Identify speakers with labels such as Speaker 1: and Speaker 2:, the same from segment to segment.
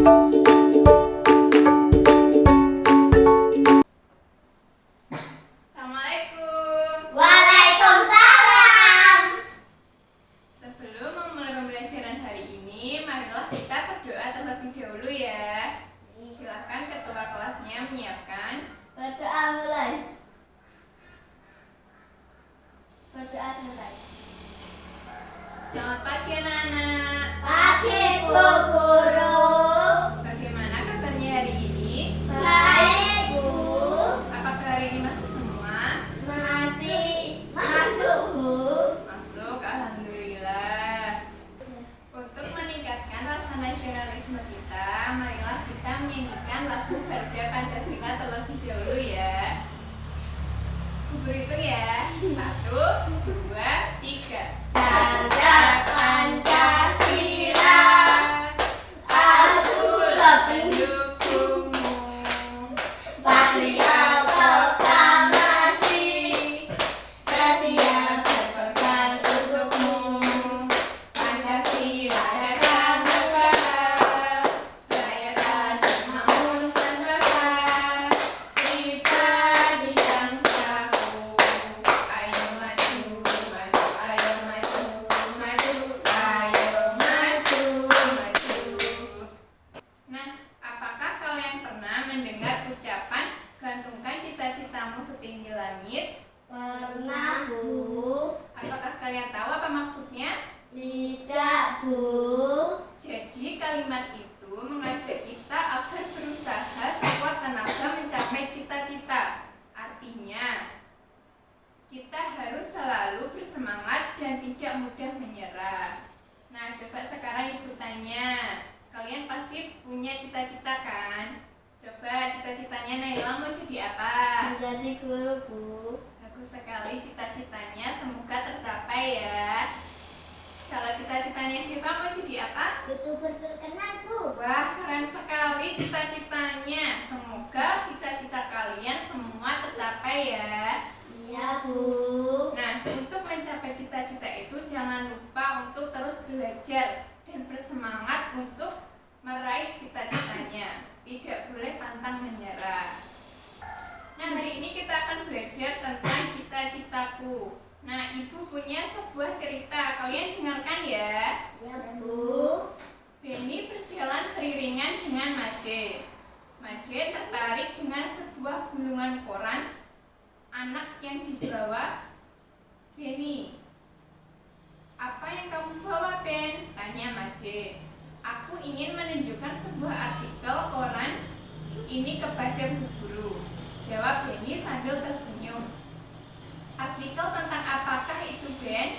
Speaker 1: Assalamualaikum.
Speaker 2: Waalaikumsalam.
Speaker 1: Sebelum memulai pembelajaran hari ini, marilah kita berdoa terlebih dahulu ya. Silakan ketua kelasnya menyiapkan.
Speaker 2: Berdoa mulai. Berdoa selesai.
Speaker 1: Selamat pagi anak-anak.
Speaker 2: Pagi Bu Guru.
Speaker 1: Bagaimana kabarnya hari ini?
Speaker 2: Baik Bu.
Speaker 1: Apakah hari ini masuk semua?
Speaker 2: Masih masuk Bu.
Speaker 1: Masuk, alhamdulillah. Untuk meningkatkan rasa nasionalisme kita, marilah kita menyanyikan lagu Garuda Pancasila terlebih dahulu ya. Berhitung ya. 1, 2, 3.
Speaker 2: Garuda Pancasila, akulah
Speaker 1: pendukungmu.
Speaker 2: Patria proklamasi, setia berpegang untukmu.
Speaker 1: Pancasila dasar negara, rakyat dan makmur senegara. Kita di bangsaku, ayo maju, maju, ayo maju, maju, ayo maju, maju. Nah, apakah kalian pernah mendengar ucapan gantungkan cita-citamu setinggi langit?
Speaker 2: Pernah Bu?
Speaker 1: Apakah kalian tahu apa maksudnya?
Speaker 2: Tidak Bu.
Speaker 1: Jadi kalimat itu mengajak kita agar berusaha sekuat tenaga mencapai cita-cita. Artinya, kita harus selalu bersemangat dan tidak mudah menyerah. Nah, coba sekarang ibu tanya, kalian pasti punya cita-cita kan? Coba cita-citanya Naila mau jadi apa?
Speaker 2: Menjadi guru Bu.
Speaker 1: Bagus sekali cita-citanya, semoga tercapai ya. Kalau cita-citanya Deva mau jadi apa?
Speaker 2: YouTuber terkenal Bu.
Speaker 1: Wah, keren sekali cita-citanya. Semoga cita-cita kalian semua tercapai ya.
Speaker 2: Iya Bu.
Speaker 1: Nah, untuk mencapai cita-cita itu jangan lupa untuk terus belajar dan bersemangat untuk meraih cita-citanya. Tidak boleh pantang menyerah. Nah, hari ini kita akan belajar tentang cita-citaku. Nah, ibu punya sebuah cerita. Kalian dengarkan ya.
Speaker 2: Iya Bu.
Speaker 1: Benny berjalan beriringan dengan Made. Made tertarik dengan sebuah gulungan koran anak yang dibawa Benny. Apa yang kamu bawa, Ben? Tanya Made. Aku ingin menunjukkan sebuah artikel koran ini kepada Bu Guru. Jawab Benny sambil tersenyum. Artikel tentang apakah itu, Ben?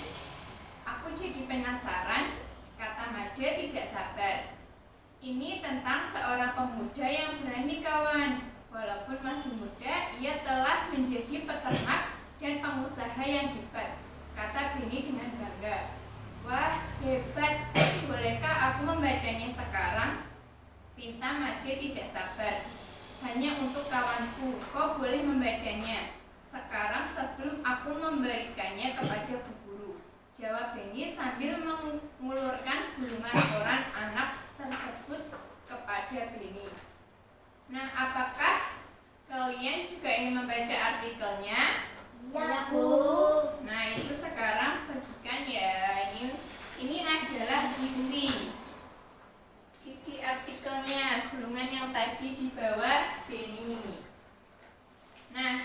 Speaker 1: Aku jadi penasaran, kata Made tidak sabar. Ini tentang seorang pemuda yang berani kawan. Walaupun masih muda, ia telah menjadi peternak dan pengusaha yang hebat, kata Benny dengan bangga. Wah, hebat. Bolehkah aku membacanya sekarang? Pinta Made tidak sabar. Hanya untuk kawanku, kau boleh membacanya sekarang sebelum aku memberikannya kepada Bu Guru, jawab Benny sambil mengulurkan gulungan koran anak tersebut kepada Benny. Nah, apakah kalian juga ingin membaca artikelnya?
Speaker 2: Iya Bu.
Speaker 1: Nah, itu sekarang bagikan ya. Ini adalah isi artikelnya, gulungan yang tadi di bawah Benny. Nah,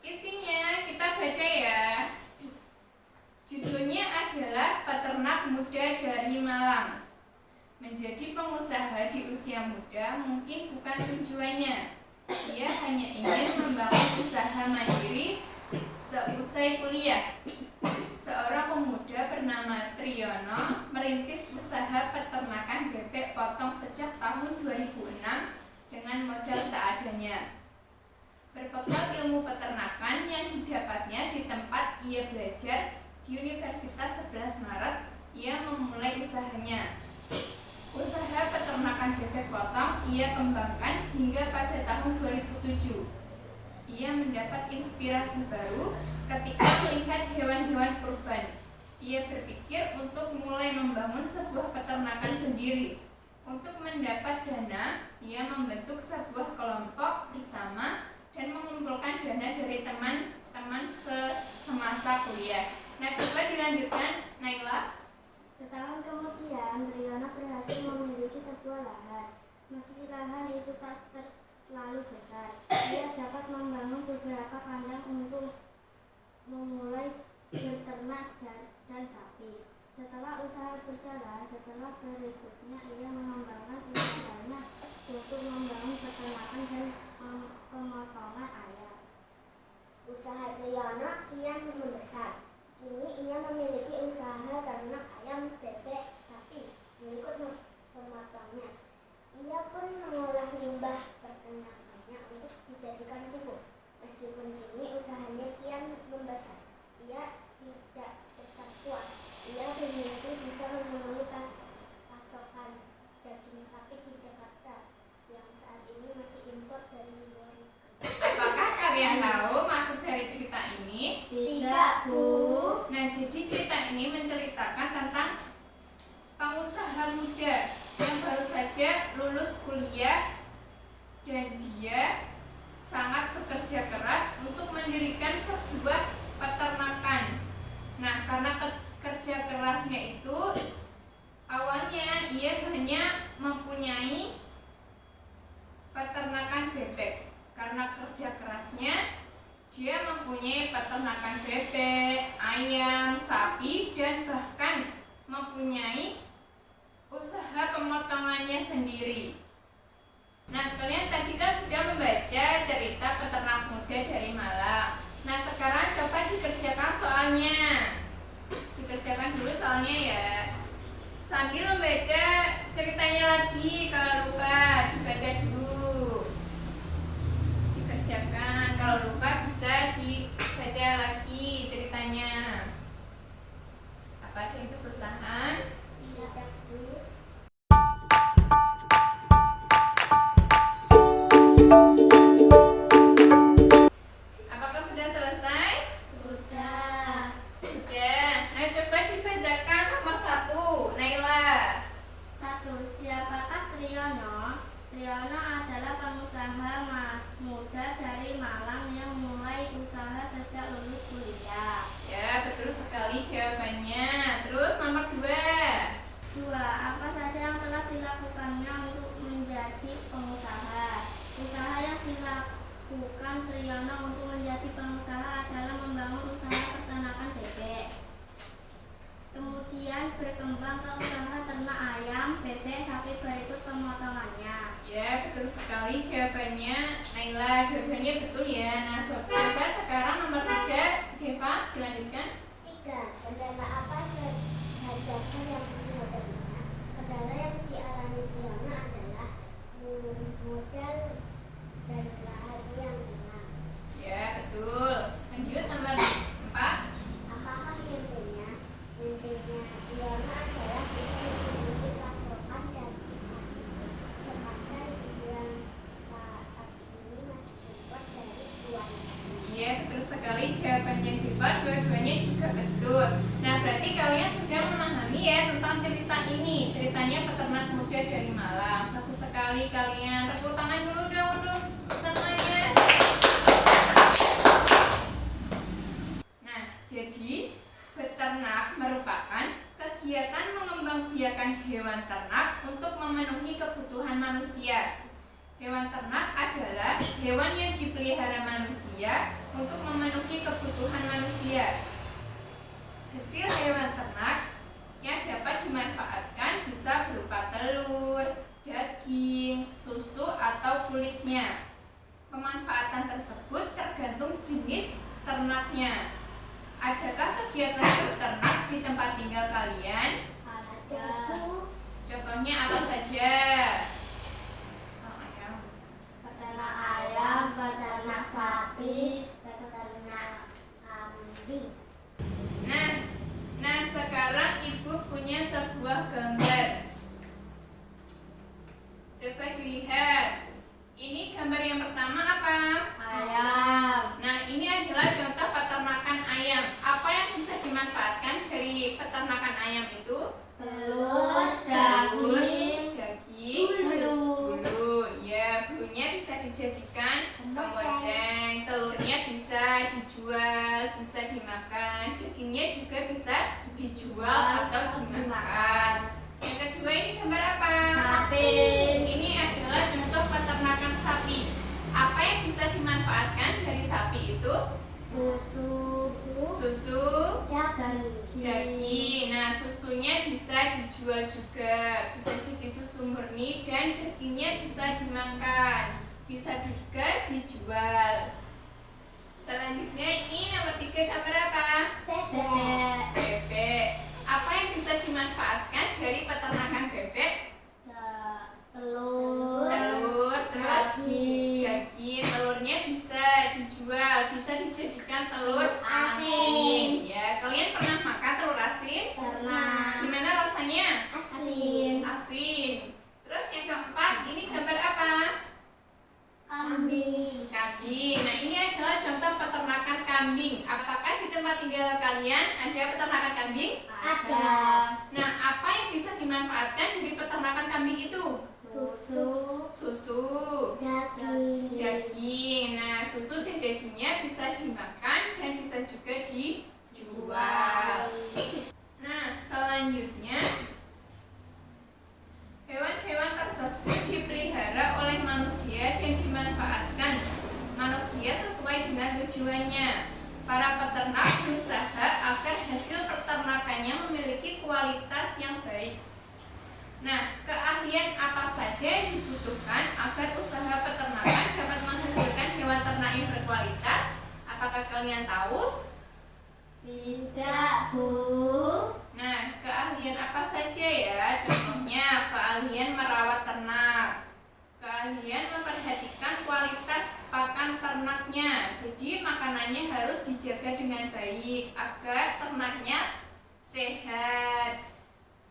Speaker 1: isinya kita baca ya. Judulnya adalah Peternak Muda dari Malang. Menjadi pengusaha di usia muda mungkin bukan tujuannya. Ia hanya ingin membangun usaha mandiri seusai kuliah. Seorang pemuda bernama Triyono merintis usaha peternakan bebek potong sejak tahun 2006 dengan modal seadanya. Berbekal ilmu peternakan yang didapatnya di tempat ia belajar di Universitas 11 Maret, ia memulai usahanya. Usaha peternakan bebek potong ia kembangkan hingga pada tahun 2007. Ia mendapat inspirasi baru ketika melihat hewan-hewan kurban. Ia berpikir untuk mulai membangun sebuah peternakan sendiri. Untuk mendapat dana, ia membentuk sebuah kelompok bersama dan mengumpulkan dana dari teman-teman semasa kuliah. Nah, coba dilanjutkan, Naila.
Speaker 2: Setahun kemudian, Riono berhasil memiliki sebuah lahan. Meski lahan itu tak terlalu besar, ia dapat membangun beberapa kandang untuk memulai berternak dan sapi. Setelah usaha berjalan, setelah berikutnya ia mengembangkan usahanya untuk membangun peternakan dan pemotongan ayam. Usaha Riono kian membesar. Kini ia memiliki usaha ternak ayam, bebek, sapi, berikut pemotongnya. Ia pun mengolah limbah peternakannya untuk dijadikan pupuk. Meskipun kini usahanya kian membesar, ia tidak tetap puas. Ia bermimpi bisa memenuhi pasokan daging sapi di Jakarta yang saat ini masih impor dari luar negeri.
Speaker 1: Apakah kalian tahu maksud dari cerita ini?
Speaker 2: Tidak, Bu.
Speaker 1: Nah, jadi cerita ini menceritakan tentang pengusaha muda yang baru saja lulus kuliah dan dia sangat bekerja keras untuk mendirikan sebuah peternakan. Nah, karena kerja kerasnya itu awalnya ia hanya mempunyai peternakan bebek. Karena kerja kerasnya dia mempunyai peternakan bebek, ayam, sapi, dan bahkan mempunyai usaha pemotongannya sendiri. Nah, kalian tadi kan sudah membaca cerita peternak muda dari Malang. Nah, sekarang coba dikerjakan soalnya. Dikerjakan dulu soalnya ya. Sambil membaca ceritanya lagi, kalau lupa dibaca dulu. Dikerjakan, kalau lupa bisa dibaca lagi ceritanya. Apa ada yang kesusahan?
Speaker 2: Tidak, Bu.
Speaker 1: Apakah sudah selesai?
Speaker 2: Sudah.
Speaker 1: Sudah. Nah, coba dibacakan nomor 1, Naila.
Speaker 2: 1. Siapakah Riono? Riono adalah pengusaha muda dari Malang yang mulai usaha sejak lulus kuliah.
Speaker 1: Ya, betul sekali jawabannya. Terus nomor 2.
Speaker 2: 2. Apa saja yang telah dilakukannya untuk menjadi pengusaha? Usaha yang dilakukan Riono untuk menjadi pengusaha adalah membangun usaha peternakan bebek. Kemudian berkembang ke usaha ternak ayam, bebek, sapi, berikut pemotongannya.
Speaker 1: Ya, betul sekali jawabannya. Naila, jawabannya betul ya. Nah, coba sekarang nomor 3, Deva, dilanjutkan.
Speaker 2: 3. Kendala apa saja yang dihadapinya? Kendala yang dialami Riono adalah modal dan lahan yang kurang.
Speaker 1: Ya, betul. Lanjut nomor 4.
Speaker 2: Apakah mimpinya? Mimpinya Riono adalah bisa memiliki pasokan daging sapi Jakarta yang saat ini masih impor dari luar negeri.
Speaker 1: Iya, betul sekali jawabannya Deva. Dua-duanya juga betul. Nah, berarti kalian sudah memahami ya tentang cerita ini. Ceritanya peternak muda dari Malang. Bagus sekali kalian. Tepuk tangan dulu dong untuk semuanya. Nah, jadi beternak merupakan kegiatan mengembangbiakan hewan ternak untuk memenuhi kebutuhan manusia. Hewan ternak adalah hewan yang dipelihara manusia untuk memenuhi kebutuhan manusia. Hasil hewan ternak yang dapat dimanfaatkan bisa berupa telur, daging, susu, atau kulitnya. Pemanfaatan tersebut tergantung jenis ternaknya. Adakah kegiatan beternak di tempat tinggal kalian?
Speaker 2: Ada.
Speaker 1: Contohnya apa saja?
Speaker 2: Peternak ayam, peternak sapi, peternak kambing.
Speaker 1: Nah, sekarang ibu punya sebuah gambar. Coba dilihat. Ini gambar yang pertama apa?
Speaker 2: Ayam.
Speaker 1: Nah, ini adalah contoh peternakan ayam. Apa yang bisa dimanfaatkan dari peternakan ayam itu?
Speaker 2: Telur,
Speaker 1: Telur,
Speaker 2: daging,
Speaker 1: daging, dijual atau dimakan. Yang kedua ini gambar apa?
Speaker 2: Sapi.
Speaker 1: Ini adalah contoh peternakan sapi. Apa yang bisa dimanfaatkan dari sapi itu? Susu, daging. Nah, susunya bisa dijual juga, bisa jadi susu murni, dan dagingnya bisa dimakan, bisa juga dijual. Selanjutnya ini nomor 3 gambar apa? Bebek. Apa yang bisa dimanfaatkan dari peternakan bebek? Telur, terus daging. Telurnya bisa dijual, bisa dijadikan telur asin. Ya, kalian pernah makan telur asin?
Speaker 2: Pernah.
Speaker 1: Gimana rasanya?
Speaker 2: Asin.
Speaker 1: Asin. Terus yang keempat, ini gambar apa?
Speaker 2: Kambing.
Speaker 1: Kambing. Nah, ini adalah contoh peternakan kambing. Apakah di tempat tinggal kalian ada peternakan kambing?
Speaker 2: Ada.
Speaker 1: Nah, apa yang bisa dimanfaatkan dari peternakan kambing itu? Susu, daging. Nah, susu dan dagingnya bisa dimakan dan bisa juga dijual. Nah, selanjutnya hewan-hewan tersebut dipelihara oleh manusia dan dimanfaatkan manusia sesuai dengan tujuannya. Para peternak berusaha agar hasil peternakannya memiliki kualitas yang baik. Nah, keahlian apa saja yang dibutuhkan agar usaha peternakan dapat menghasilkan hewan ternak yang berkualitas? Apakah kalian tahu?
Speaker 2: Tidak, Bu.
Speaker 1: Nah, keahlian apa saja ya? Contohnya, keahlian merawat ternak, keahlian memperhatikan kualitas pakan ternaknya. Jadi, makanannya harus dijaga dengan baik agar ternaknya sehat.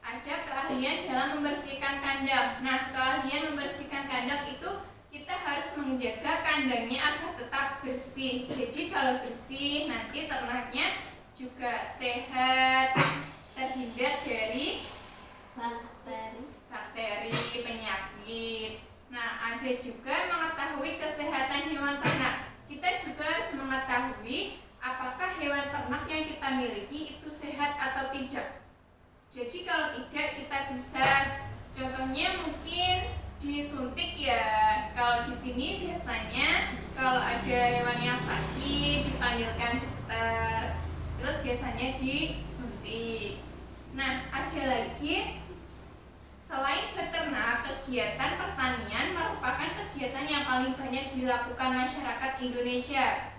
Speaker 1: Ada keahlian dalam membersihkan kandang. Nah, keahlian membersihkan kandang itu kita harus menjaga kandangnya agar tetap bersih. Jadi kalau bersih, nanti ternaknya juga sehat, terhindar dari bakteri, penyakit. Nah, ada juga mengetahui kesehatan hewan ternak. Kita juga harus mengetahui apakah hewan ternak yang kita miliki itu sehat atau tidak. Jadi kalau tidak, kita bisa contohnya mungkin disuntik ya. Kalau di sini biasanya kalau ada hewan yang sakit dipanggilkan dokter. Terus biasanya disuntik. Nah, ada lagi selain beternak, kegiatan pertanian merupakan kegiatan yang paling banyak dilakukan masyarakat Indonesia.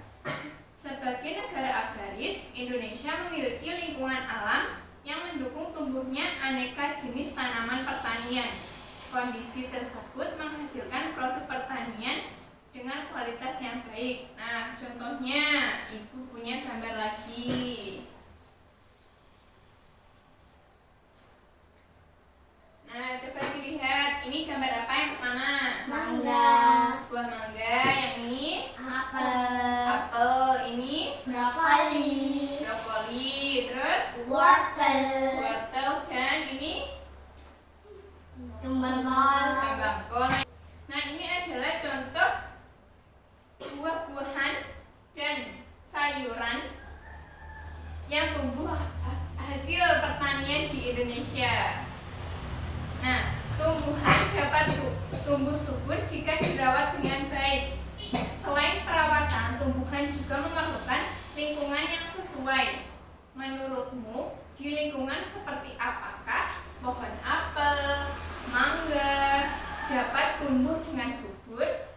Speaker 1: Sebagai negara agraris, Indonesia memiliki lingkungan alam yang mendukung tumbuhnya aneka jenis tanaman pertanian. Kondisi tersebut menghasilkan produk pertanian dengan kualitas yang baik. Nah, contohnya Ibu punya gambar lagi. Nah, coba dilihat. Ini gambar apa yang pertama?
Speaker 2: Mangga.
Speaker 1: Buah mangga. Yang ini?
Speaker 2: Apel.
Speaker 1: Apel. Ini?
Speaker 2: Brokoli.
Speaker 1: Terus?
Speaker 2: Wortel.
Speaker 1: Dan ini?
Speaker 2: Kembang kol.
Speaker 1: Nah, ini adalah contoh buah-buahan dan sayuran yang tumbuh hasil pertanian di Indonesia. Nah, tumbuhan dapat tumbuh subur jika dirawat dengan baik. Selain perawatan, tumbuhan juga memerlukan lingkungan yang sesuai. Menurutmu, di lingkungan seperti apakah pohon apel, mangga dapat tumbuh dengan subur?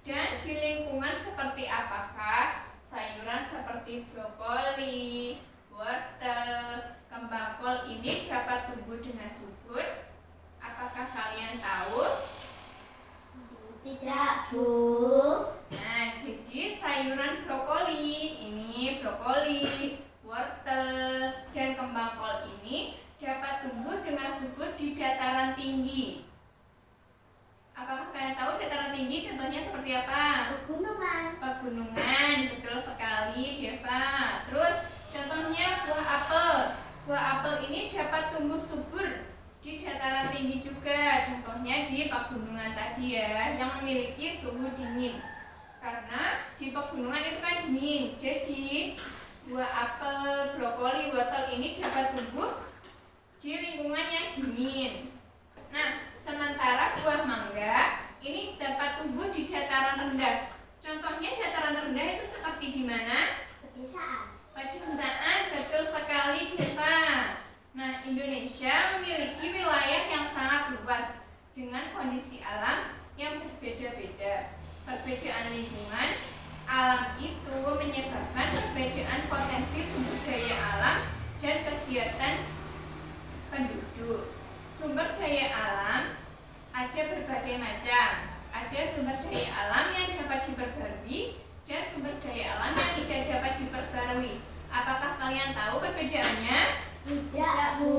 Speaker 1: Dan di lingkungan seperti apakah sayuran seperti brokoli, wortel, kembang kol ini dapat tumbuh dengan subur? Apakah kalian tahu?
Speaker 2: Tidak, Bu.
Speaker 1: Nah, jadi sayuran brokoli, ini brokoli, wortel, dan kembang kol ini dapat tumbuh dengan subur di dataran tinggi. Apakah kalian tahu dataran tinggi contohnya seperti apa?
Speaker 2: Pegunungan.
Speaker 1: Pegunungan, betul sekali Deva. Terus contohnya buah apel. Buah apel ini dapat tumbuh subur di dataran tinggi juga, contohnya di pegunungan tadi ya, yang memiliki suhu dingin. Karena di pegunungan itu kan dingin, jadi Buah apel, brokoli, wortel ini dapat tumbuh di lingkungan yang dingin. Nah, sementara buah mangga ini dapat tumbuh di dataran rendah. Contohnya dataran rendah itu seperti di mana?
Speaker 2: Pedesaan.
Speaker 1: Pedesaan, betul sekali Deva. Nah, Indonesia memiliki wilayah yang sangat luas dengan kondisi alam yang berbeda-beda. Perbedaan lingkungan alam itu menyebabkan perbedaan potensi sumber daya alam dan kegiatan penduduk. Sumber daya alam ada berbagai macam. Ada sumber daya alam yang dapat diperbarui dan sumber daya alam yang tidak dapat diperbarui. Apakah kalian tahu perbedaannya?
Speaker 2: Tidak, Bu.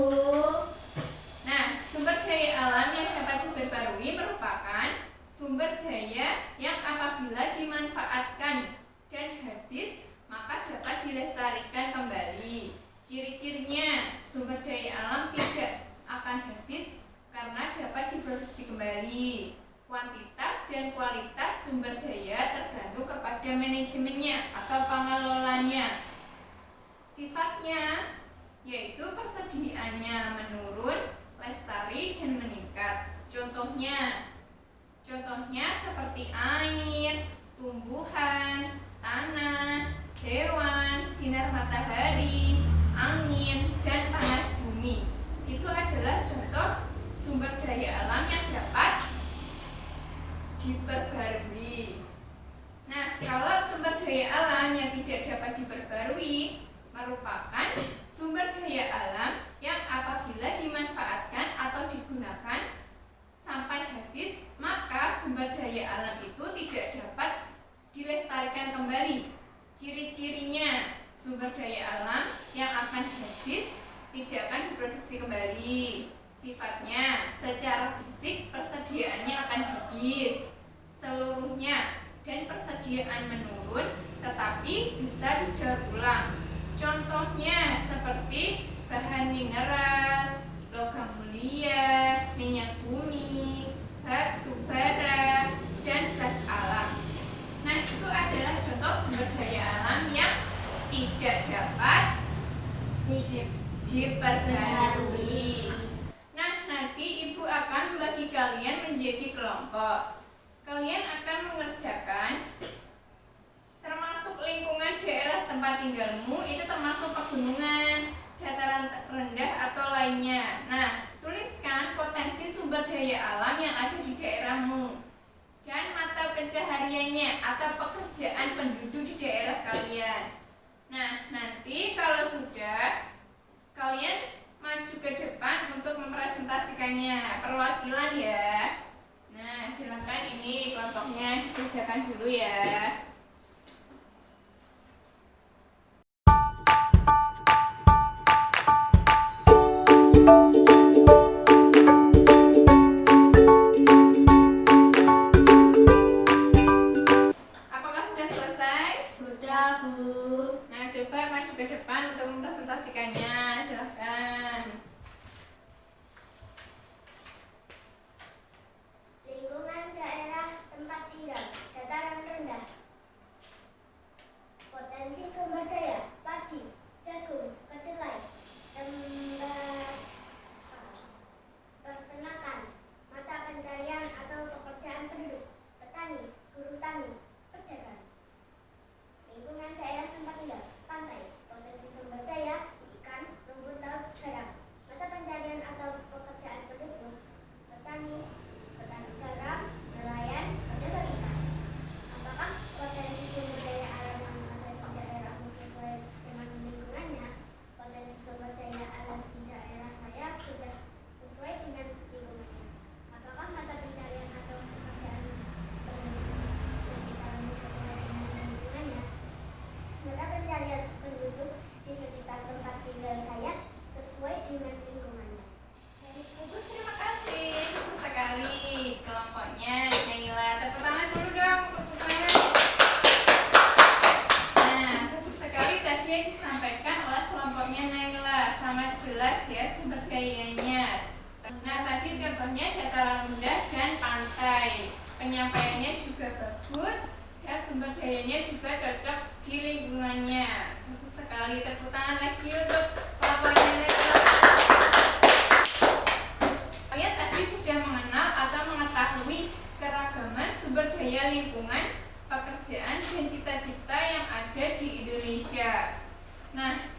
Speaker 1: Nah, sumber daya alam yang dapat diperbarui merupakan sumber daya yang apabila dimanfaatkan dan habis, maka dapat dilestarikan kembali. Ciri-cirinya, sumber daya alam tidak akan habis karena dapat diproduksi kembali. Kuantitas dan kualitas sumber daya tergantung kepada manajemennya atau pengelolanya. Sifatnya yaitu persediaannya menurun, lestari, dan meningkat. Contohnya seperti air, tumbuhan, tanah, hewan, sinar matahari, angin, dan panas bumi. Itu adalah contoh sumber daya alam yang dapat diperbarui. Nah, kalau sumber daya alam yang tidak dapat diperbarui merupakan sumber daya alam yang apabila dimanfaatkan atau digunakan sampai habis, maka sumber daya alam itu tidak dapat dilestarikan kembali. Ciri-cirinya, sumber daya alam yang akan habis tidak akan diproduksi kembali. Sifatnya, secara fisik persediaannya akan habis seluruhnya dan persediaan menurun, tetapi bisa didaur ulang. Contohnya seperti bahan mineral, logam mulia, minyak bumi, batu bara, dan gas alam. Nah, itu adalah contoh sumber daya alam yang tidak dapat diperbarui. Nah, nanti Ibu akan membagi kalian menjadi kelompok. Kalian akan mengerjakan termasuk lingkungan daerah tempat tinggalmu, itu termasuk pegunungan, dataran rendah atau lainnya. Nah, tuliskan potensi sumber daya alam yang ada di daerahmu dan mata pencahariannya atau pekerjaan penduduk di daerah kalian. Nah, nanti kalau sudah, kalian maju ke depan untuk mempresentasikannya, perwakilan ya. Nah, silakan ini kelompoknya dikerjakan dulu ya. Apakah sudah selesai?
Speaker 2: Sudah, Bu.
Speaker 1: Nah, coba maju ke depan untuk mempresentasikannya. Silakan.
Speaker 2: Lingkungan daerah tempat tinggal, dataran rendah. Potensi sumber daya, padi, jagung, kedelai, peternakan, mata pencarian atau pekerjaan penduduk, petani, guru tani, pedagang. Lingkungan daerah tempat tinggal, pantai, potensi sumber daya, ikan, rumput laut, garam, mata pencarian atau pekerjaan penduduk, petani garam, nelayan, pedagang ikan. Apakah potensi sumber daya alam yang ada di daerahmu sesuai dengan lingkungannya? Potensi sumber daya alam di daerah saya sudah sesuai dengan lingkungannya. Apakah mata pencarian atau pekerjaan penduduk sekitarmu sesuai dengan lingkungannya? Mata pencarian penduduk di sekitar tempat tinggal saya sesuai dengan lingkungannya.
Speaker 1: Bagus, terima kasih. Bagus sekali kelompoknya Naila. Tepuk tangan dulu dong untuk Naila. Nah, bagus sekali tadi yang disampaikan oleh kelompoknya Naila. Sangat jelas ya sumber dayanya. Nah, tadi contohnya dataran rendah dan pantai. Penyampaiannya juga bagus ada sumber dayanya juga cocok di lingkungannya. Bagus sekali, tepuk tangan lagi untuk pelapornya. Kalian tadi sudah mengenal atau mengetahui keragaman sumber daya lingkungan, pekerjaan, dan cita-cita yang ada di Indonesia. Nah,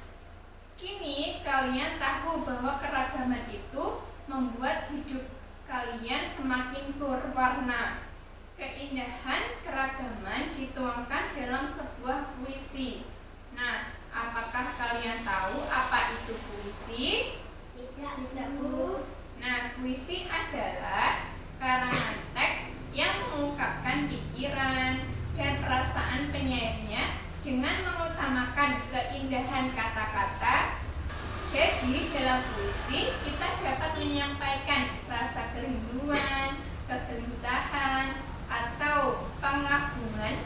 Speaker 1: kini kalian tahu bahwa keragaman itu membuat hidup kalian semakin berwarna. Keindahan keragaman dituangkan dalam sebuah puisi. Nah, apakah kalian tahu apa itu puisi?
Speaker 2: Tidak, Bu.
Speaker 1: Nah, puisi adalah karangan teks yang mengungkapkan pikiran dan perasaan penyairnya dengan mengutamakan keindahan kata-kata. Jadi, dalam puisi kita dapat menyampaikan rasa kerinduan, kegelisahan, atau pengagungan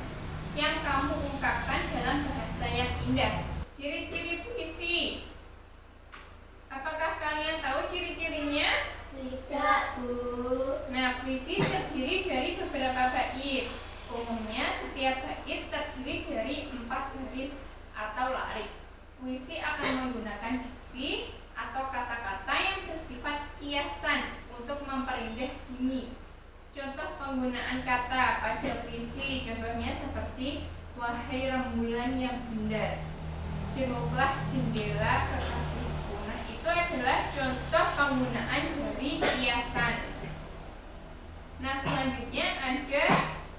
Speaker 1: yang kamu ungkapkan dalam bahasa yang indah. Ciri-ciri puisi. Apakah kalian tahu ciri-cirinya?
Speaker 2: Tidak, Bu.
Speaker 1: Nah, puisi terdiri dari beberapa bait. Umumnya setiap bait terdiri dari 4 baris atau larik. Puisi akan menggunakan diksi atau kata-kata yang bersifat kiasan untuk memperindah bunyi. Contoh penggunaan kata pada puisi contohnya seperti wahai rembulan yang bundar, jenguklah jendela kekasihku. Nah, itu adalah contoh penggunaan dari kiasan. Nah, selanjutnya ada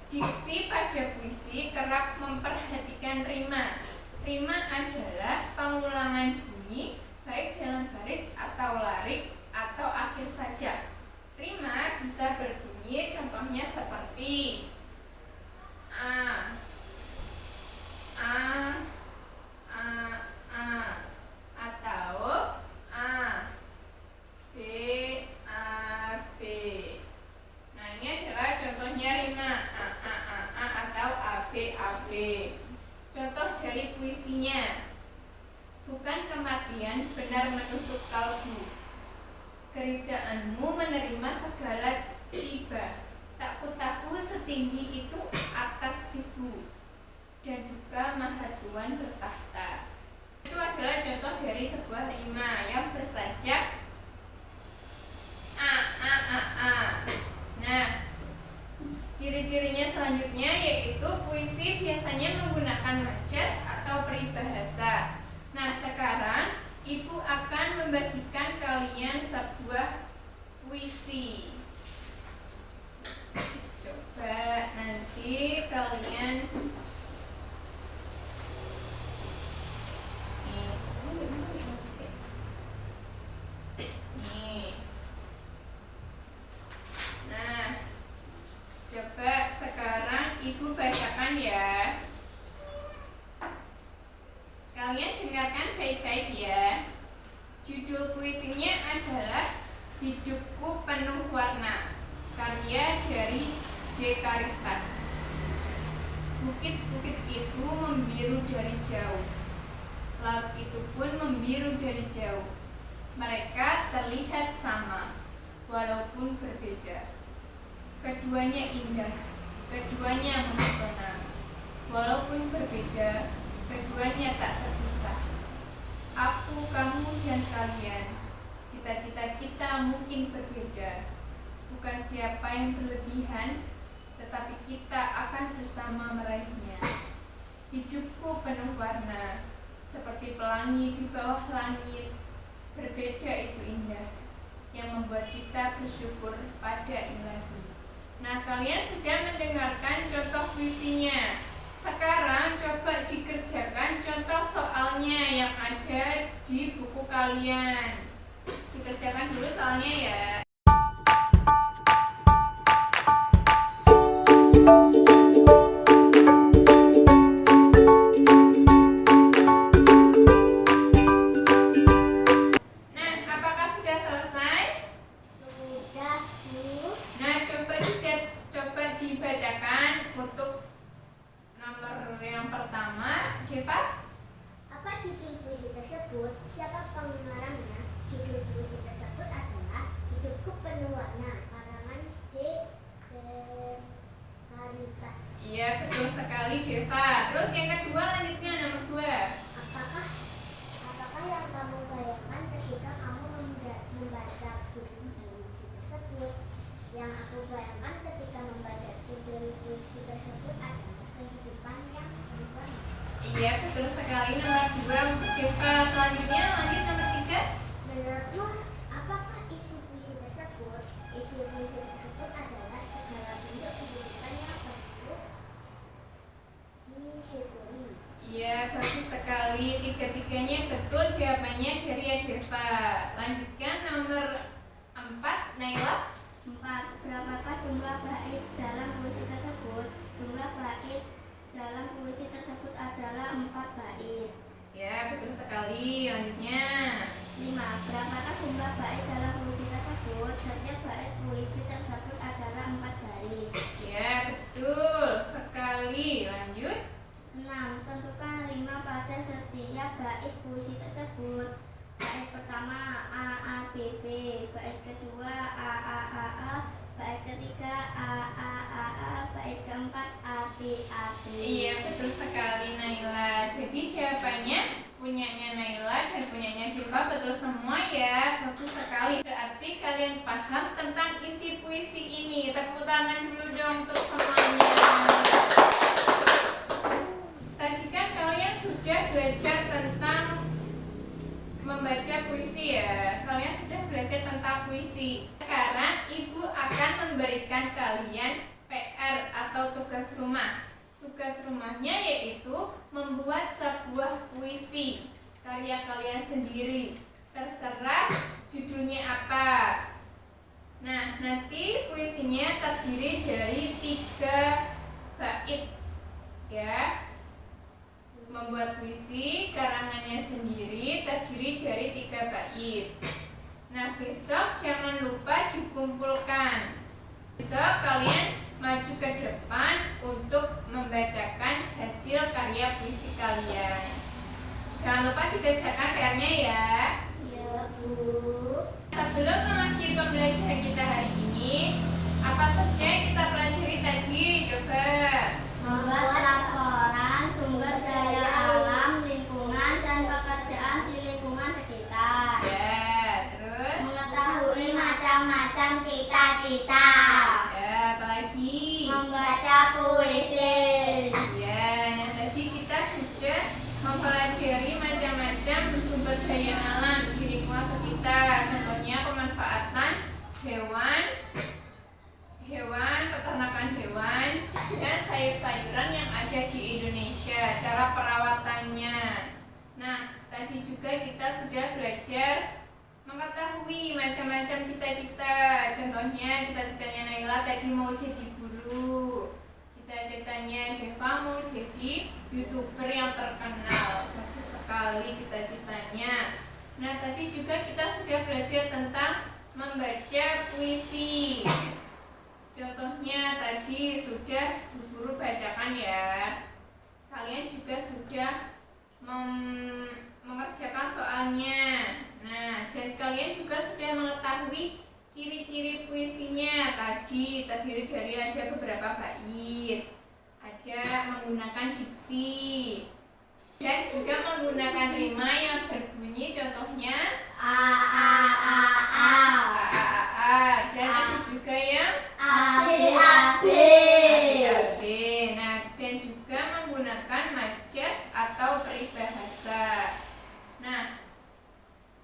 Speaker 1: diksi pada puisi kerap memperhatikan rima. Rima adalah pengulangan bunyi baik dalam baris atau larik atau akhir saja. Rima bisa berbunyi contohnya seperti a, atau a, b, a, b. Nah, ini adalah contohnya rima a atau a, b. Contoh dari puisinya. Bukan kematian benar menusuk kalbu, keridaanmu menerima segala tiba, tak ku tahu setinggi itu atas debu, dan duka maha Tuhan bertahta. Itu adalah contoh dari sebuah rima yang bersajak a. Nah, ciri-cirinya selanjutnya yaitu puisi biasanya menggunakan majas atau peribahasa. Nah, sekarang Ibu akan membagikan kalian sebuah puisi. Coba nanti kalian Nah, coba sekarang Ibu bacakan ya. Kalian dengarkan baik-baik ya. Judul puisinya adalah Hidupku Penuh Warna, karya dari Dekaritas. Bukit-bukit itu membiru dari jauh, laut itu pun membiru dari jauh. Mereka terlihat sama, walaupun berbeda. Keduanya indah, keduanya mempesona. Walaupun berbeda, keduanya tak terpisah. Aku, kamu, dan kalian, cita-cita kita mungkin berbeda. Bukan siapa yang berlebihan, tetapi kita akan bersama meraihnya. Hidupku penuh warna, seperti pelangi di bawah langit. Berbeda itu indah, yang membuat kita bersyukur pada Ilahi. Nah, kalian sudah mendengarkan contoh puisinya. Sekarang coba dikerjakan contoh soalnya yang ada di buku kalian. Dikerjakan dulu soalnya ya. Nah, apakah sudah selesai?
Speaker 2: Sudah, Bu.
Speaker 1: Nah, coba dibacakan untuk nomor yang pertama, Deva.
Speaker 2: Apa judul puisi tersebut? Siapa pengarangnya? Judul puisi tersebut adalah tersebut adalah kehidupan yang sempurna.
Speaker 1: Iya, betul sekali. Nomor 2 untuk Deva. Selanjutnya lanjut nomor 3.
Speaker 2: Menurutmu, apakah isi puisi tersebut? Isi puisi tersebut adalah segala bentuk kehidupan yang perlu disyukuri.
Speaker 1: Iya, bagus sekali. Tiga-tiganya betul jawabannya dari Deva. Lanjutkan nomor 4, Naila.
Speaker 2: 4. Berapakah jumlah bait dalam puisi tersebut? Jumlah bait dalam puisi tersebut adalah 4 bait.
Speaker 1: Ya, betul sekali. Lanjutnya.
Speaker 2: 5. Berapakah jumlah bait dalam puisi tersebut? Setiap bait puisi tersebut adalah 4 baris.
Speaker 1: Ya, betul sekali. Lanjut.
Speaker 2: 6. Tentukan rima pada setiap bait puisi tersebut. Bait pertama A A B B, bait kedua A A A A, bait ketiga A A A A, bait keempat A B A B.
Speaker 1: Iya, betul sekali Naila. Jadi jawabannya punyanya Naila dan punyanya Deva betul semua ya. Bagus sekali. Berarti kalian paham tentang isi puisi ini. Tepuk tangan dulu dong untuk semuanya. Tadi kan kalian sudah belajar tentang membaca puisi ya. Kalian sudah belajar tentang puisi. Sekarang ibu akan memberikan kalian PR atau tugas rumah. Tugas rumahnya yaitu membuat sebuah puisi karya kalian sendiri. Terserah judulnya apa. Nah, nanti puisinya terdiri dari 3 bait ya. Membuat puisi karangannya sendiri terdiri dari 3 bait. Nah, besok jangan lupa dikumpulkan. Besok kalian maju ke depan untuk membacakan hasil karya puisi kalian. Jangan lupa dikerjakan PR-nya ya.
Speaker 2: Ya, Bu.
Speaker 1: Sebelum mengakhiri pembelajaran kita hari ini, apa saja yang kita pelajari tadi? Coba.
Speaker 2: Membuat laporan sumber daya alam, lingkungan, dan pekerjaan di lingkungan sekitar.
Speaker 1: Ya, terus.
Speaker 2: Mengetahui macam-macam cita-cita.
Speaker 1: Ya, apalagi?
Speaker 2: Membaca puisi.
Speaker 1: Ya, nah tadi kita sudah mempelajari macam-macam sumber daya alam di lingkungan sekitar. Contohnya pemanfaatan hewan, peternakan hewan, dan sayur-sayuran yang ada di Indonesia, cara perawatannya. Nah, tadi juga kita sudah belajar mengetahui macam-macam cita-cita. Contohnya cita-citanya Naila tadi mau jadi guru. Cita-citanya Deva mau jadi YouTuber yang terkenal. Bagus sekali cita-citanya. Nah, tadi juga kita sudah belajar tentang membaca puisi. Contohnya tadi sudah guru bacakan ya. Kalian juga sudah mengerjakan soalnya. Nah, dan kalian juga sudah mengetahui ciri-ciri puisinya. Tadi terdiri dari ada beberapa bait, ada menggunakan diksi, dan juga menggunakan rima yang berbunyi. Contohnya
Speaker 2: A A A A.
Speaker 1: Dan ada juga yang
Speaker 2: A B A B.
Speaker 1: ABAB. Nah, dan juga menggunakan majas atau peribahasa. Nah,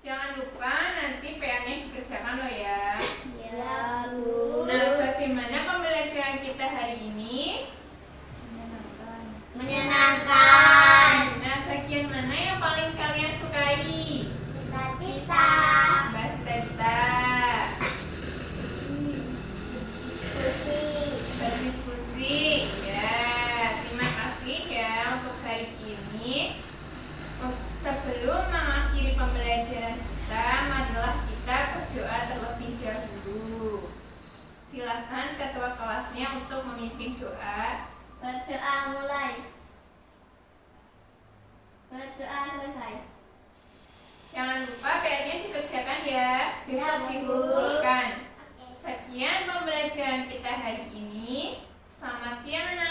Speaker 1: jangan lupa nanti PR-nya dikerjakan loh ya.
Speaker 2: Ya, Bu.
Speaker 1: Nah, bagaimana pembelajaran kita hari ini?
Speaker 2: Menyenangkan.
Speaker 1: Nah, bagian mana yang paling kalian sukai?
Speaker 2: Cita-cita.
Speaker 1: Bahas cita-cita. Berdiskusi. Ya, terima kasih ya untuk hari ini. Sebelum mengakhiri pembelajaran kita, marilah kita berdoa terlebih dahulu. Silakan ketua kelasnya untuk memimpin doa.
Speaker 2: Berdoa mulai. Berdoa selesai.
Speaker 1: Jangan lupa PR-nya dikerjakan ya. Besok
Speaker 2: Ya, Bu.
Speaker 1: dikumpulkan. Sekian pembelajaran kita hari ini. Selamat siang anak.